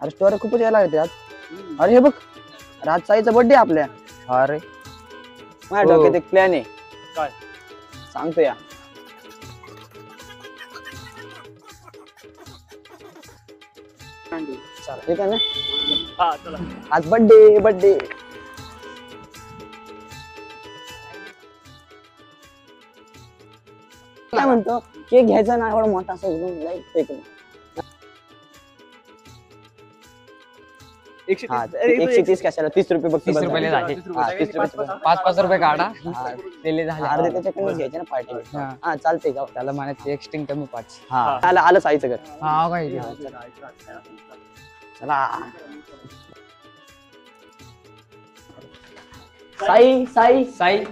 अरे स्टोरी खूपच यायला लागते आज. अरे हे बघ राज साईचा बर्थडे आपल्या. अरे माझ्या डोक्यात एक प्लॅन आहे. काय? सांगतो या. ठीक आहे ना. हा चला. आज बर्थडे बर्थडे. काय म्हणतो केक घ्यायचा ना एवढा मोठा असं एकदम लाईट फेकून. 130 कशाला 30 रुपये बघ. 30 रुपयाला झाले. 30 रुपये 5-5 रुपये काढा. दिले झाले. अर्धे त्याच्याकडून घ्यायचे ना पार्टी. हा चालते जाऊ. त्याला म्हणायचं एक्स्ट्रिंग कमी 5. हा आलं आलं साईचं घर. हा काय चला Sai Sai Sai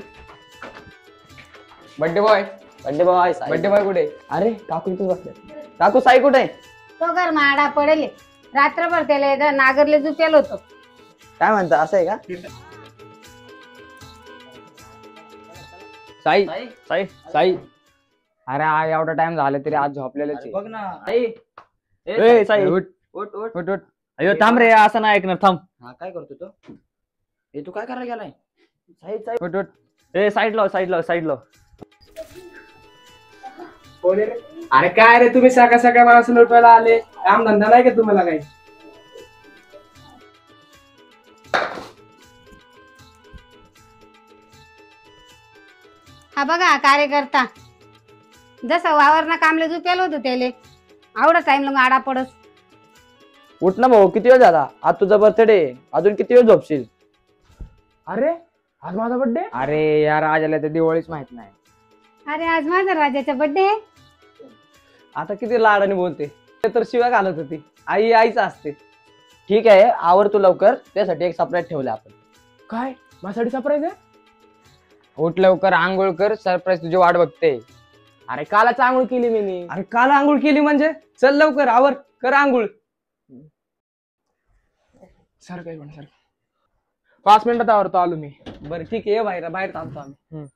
birthday boy. Birthday boy Sai. Birthday boy कुठे? अरे काकू इथेच बसले. काकू साई कुठे? तो घर माडा पडेल रात्रभर त्याला नागरले झुपेल होतो. काय म्हणता असं आहे का? साई साई साई अरे एवढा टाइम झाला तरी आज झोपलेलंच बघ ना. ए साई उठ उठ उठ. अयो थांब रे असं नाही ऐकणार थांब. हा काय करतो तो? हे तू काय करायला गेलाय? साई साई उठ उठ. ए साईड लाव साईड लाव साईड लाव. अरे काय रे तुम्ही सकाळ सकाळ माणसं लुटवायला आले. काम धंदा नाही का तुम्हाला काही? हा बघा कार्यकर्ता जसं वावरना कामले झुपेल होतो त्याले आवडा टाइम लग आडा पडस. उठ ना भाऊ किती वेळ झाला? आज तुझा बर्थडे अजून किती वेळ झोपशील? अरे आज माझा बर्थडे. अरे यार आज आल्या तर दिवाळीच माहित नाही. अरे आज माझा राजाचा बर्थडे आहे. आता किती लाडाने बोलते. ते तर शिव्या घालत होती. आई आईच असते. ठीक आहे आवर तू लवकर. त्यासाठी एक सरप्राईज ठेवलं आपण. काय माझ्यासाठी सरप्राईज आहे? उठ लवकर आंघोळ कर. सरप्राईज तुझी वाट बघते. अरे कालच आंघोळ केली मी. अरे काल आंघोळ केली म्हणजे? चल लवकर आवर कर आंघोळ. सर काय सर 5 मिनिटात आवरतो आलो मी. बरं ठीक आहे बाहेर बाहेर थांबतो आम्ही.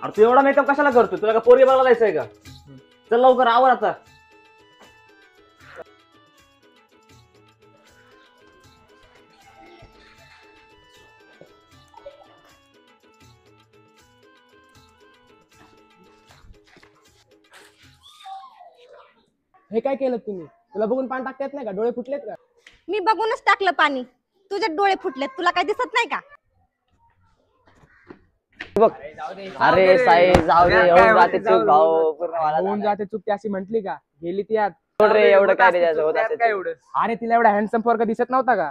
अरे तू एवढा मेकअप कशाला करतो? तुला का पोरगी बघायला जायचंय का? चल लवकर आवर आता. हे काय केलं तुम्ही? तुला बघून पाणी टाकता येत नाही का? डोळे फुटलेत का? मी बघूनच टाकलं पाणी. तुझे डोळे फुटलेत. तुला काय दिसत नाही का? बघ अरे साई जाऊ दे. एवढं जाते चूक भाऊ पूर्ण मला होऊन जाते चूक ती अशी म्हंटली का? गेली ती आत. सोड रे एवढं काय रे त्याचं होत त्यात असेल काय ते. एवढं? अरे तिला एवढा हँडसम पोरगा दिसत नव्हता का?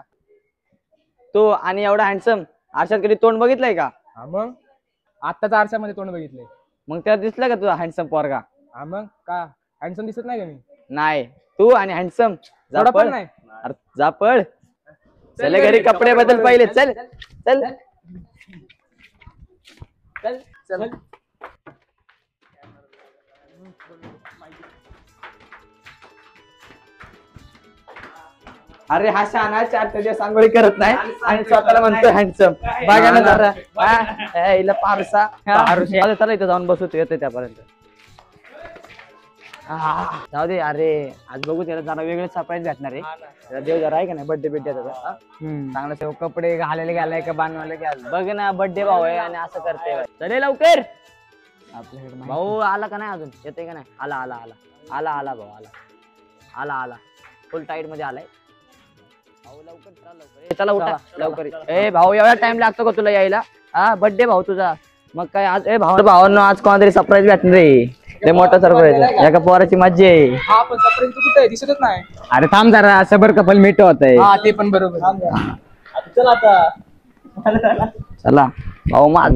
तो आणि एवढा हँडसम आरशात कधी तोंड बघितलंय का? हा मग आत्ताच आरशामध्ये तोंड बघितलंय. मग त्याला दिसलं का तुझा हँडसम पोरगा? हा मग का हँडसम दिसत नाही का मी? नाही तू आणि हँडसम थोडा पण नाही. जा पळ. चल घरी कपडे बदल पहिले. चल चल चल चल. अरे हा शहाणा 4 दिवस आंघोळी करत नाही आणि स्वतःला म्हणतो हँडसम. बघा ना जरा हिला पारसा चला इथं जाऊन बसू. तू येते त्यापर्यंत. जाऊ दे. अरे आज बघू त्याला जरा वेगळं सरप्राईज भेटणार आहे. त्याला देव जरा आहे का नाही बर्थडे बिड्डे त्याचा चांगलं सेव कपडे घालायला गेलाय का बांधवायला गेलाय? बघ ना बर्थडे भाऊ आहे आणि असं करते. चले लवकर. आपल्याकडे माहिती भाऊ आला का नाही अजून? येते का नाही? आला आला आला आला आला भाऊ आला आला आला. फुल टाईट मध्ये आलाय भाऊ. लवकर चला लवकर. चला उठा लवकर. ए भाऊ एवढा टाइम लागतो का तुला यायला? हा बर्थडे भाऊ तुझा. मग काय आज भावांनो आज कोणातरी सरप्राईज भेटणार रे. लय मोठा सरप्राईज आहे. एका पोराची मज्जा आहे. हा पण सरप्राईज कुठे आहे? दिसतच नाही. अरे थांब जरा. सबर कपल मीट होत आहे. हा ते पण बरोबर. चल आता. चला भाऊ माझ.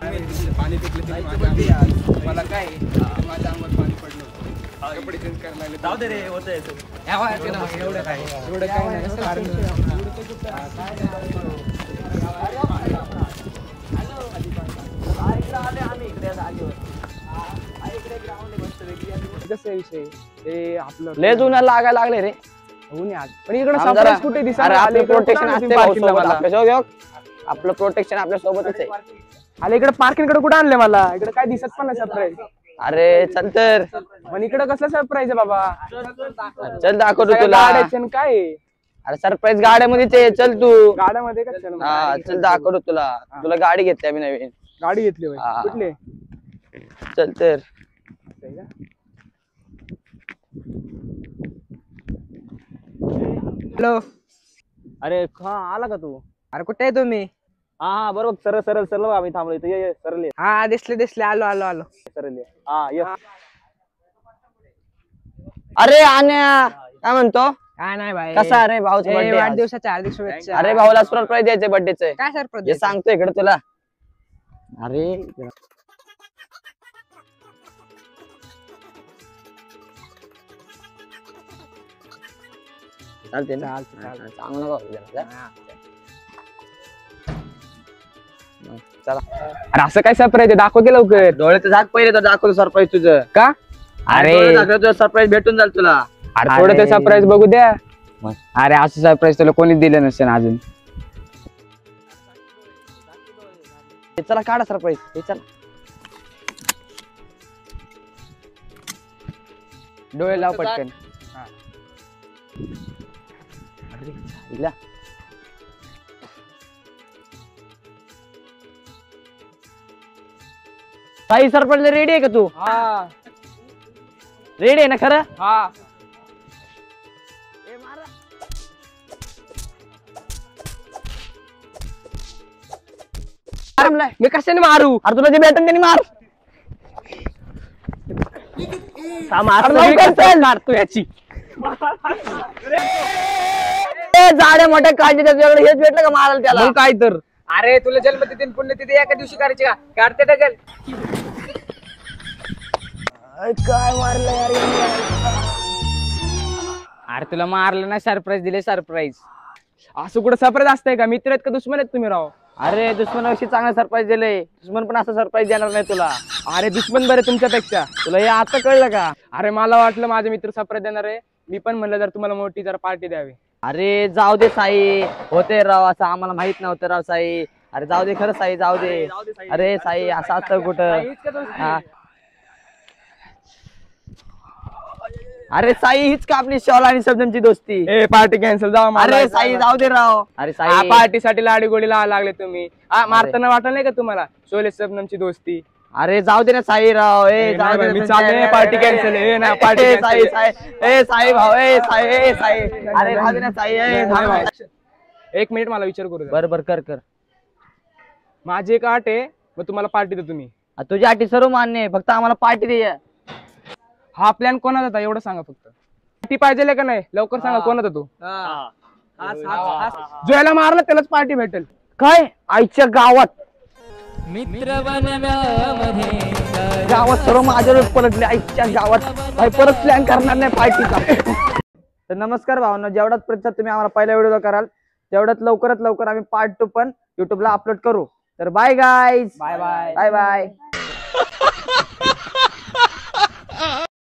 पाणी पिकलं तरी माझ्या अंगावर- मला काय माझ्या अंगावर पाणी पडलं कपडे चेंज करायला लागले. जाऊ दे रे होतंय एवढं काय नाही कसं विषय ते आपलं लय जुना लागायला लागले रे. ऊन आहे आज. पण इकडे थांब जरा. सरप्राईज कुठे दिसत अरे आपलं प्रोटेक्शन असते भाऊ सोबत. मला आपल्या सोबत. आपलं प्रोटेक्शन आपल्या सोबतच आहे. आले इकडे पार्किंग कडे कुठे आणले मला इकडे काय दिसत पण नाही सरप्राईज. अरे चल तर पण इकडे कसलं सरप्राईज आहे बाबा चल दाखवतो सगळ्या तुला. गाड्याचे आणि काय आहे? अरे सरप्राईज गाड्यामध्येच आहे. चल तू. गाड्यामध्ये का चल मग. हा चल दाखवतो तुला. तुला गाडी घेतली आम्ही नवीन. गाडी घेतली होय. हा. कुठली चल तर. हॅलो अरे हा आला का तू? अरे कुठे आहे तुम्ही हा हा बरोबर सरळ सरळ सरळ बघ, आम्ही थांबलो इथं. ये सरळ ये हा दिसले आलो सरळ ये. हा ये. अरे आण्या काय म्हणतो? काय नाही भाई कसा रे भाऊचा ए, birthday आज? वाढदिवसाच्या हार्दिक शुभेच्छा. अरे भाऊला सरप्राईज द्यायचे बर्थडेचे. काय हे सरप्राईज सांगतो इकडे तुला. अरे चालते ना. सांगू नका भाऊ त्याला. चला अरे असं काय सरप्राईज दाखव की लवकर. डोळे तर झाक पहिले तर दाखवतो सरप्राईज तुझं. का अरे सरप्राईज भेटून जाईल तुला. अरे थोडं ते सरप्राईज बघू द्या. मग? अरे असं सरप्राईज तुला कोणीच दिलं नसेल अजून. हे चला काढा सरप्राईज. हे चला डोळे लाव पटकन. इला. साई सरप्राईज रेडी आहे का तू? हा रेडी आहे ना खरं? हा मी कशाने मारू अरे तुला जे भेटन त्यांनी मार. अरे लवकर चल. मारतो याची झाडे मोठ्या काळजी त्याच्याकडे हेच भेटलं का मारायला त्याला? मग काय तर. अरे तुला जन्मतिथी आणि पुण्यतिथी एका दिवशी करायची का काढते टाकल. काय मारलं यार अरे तुला मारलं नाही सरप्राईज दिले सरप्राईज. असं कुठं सरप्राईज असतंय का मित्र आहेत का दुश्मन आहेत तुम्ही राव. अरे दुश्मनाविषयी चांगला सरप्राईज दिले. दुश्मन पण असं सरप्राईज देणार नाही तुला. अरे दुश्मन बरे तुमच्यापेक्षा. तुला हे आता कळलं का? अरे मला वाटलं माझे मित्र सरप्राईज देणार आहे. मी पण म्हणलं जर तुम्हाला मोठी जरा पार्टी द्यावी. अरे जाऊ दे साई. होते राव असं आम्हाला माहित नव्हतं राव साई. अरे जाऊ दे खरं साई जाऊ दे. अरे साई असं असतं कुठं? हा. अरे साई हीच का आपली शॉल आणि शब्दांची दोस्ती? ए पार्टी कॅन्सल जाऊ. अरे साई जाऊ दे राव. अरे साई पार्टीसाठी लाडी गोडी लावा लागले तुम्ही. मारताना वाटलं नाही का तुम्हाला शोले सबनमची दोस्ती. अरे जाऊ दे ना साई राव. ए जाऊ दे मी ना. चालले पार्टी कॅन्सल. ए ना पार्टी ए, साई साई. ए साई भाऊ. ए साई. ए साई. अरे राहू दे ना साई. ए थांब ना. एक मिनिट मला विचार करू द्या. बर बर कर कर. माझी एक आठ आहे मग तुम्हाला पार्टी देतो तुम्ही. तुझी अटी सर्व मान्य आहे. फक्त आम्हाला पार्टी दे. हा प्लॅन कोणाचा होता एवढं सांगा फक्त. पार्टी पाहिजे का नाही लवकर सांगा कोणाचा तू. जो याला मारला त्यालाच पार्टी भेटेल. काय आईच्या गावात गावात सर्व माझ्यावर पलटले. आईच्या गावात भाई परत प्लॅन करणार नाही पार्टीचा. तर नमस्कार भावना. जेवढाच प्रतिसाद तुम्ही आम्हाला पहिल्या व्हिडिओ कराल तेवढ्यात लवकरात लवकर आम्ही पार्ट 2 पण युट्यूबला अपलोड करू. तर bye guys. Bye bye bye bye.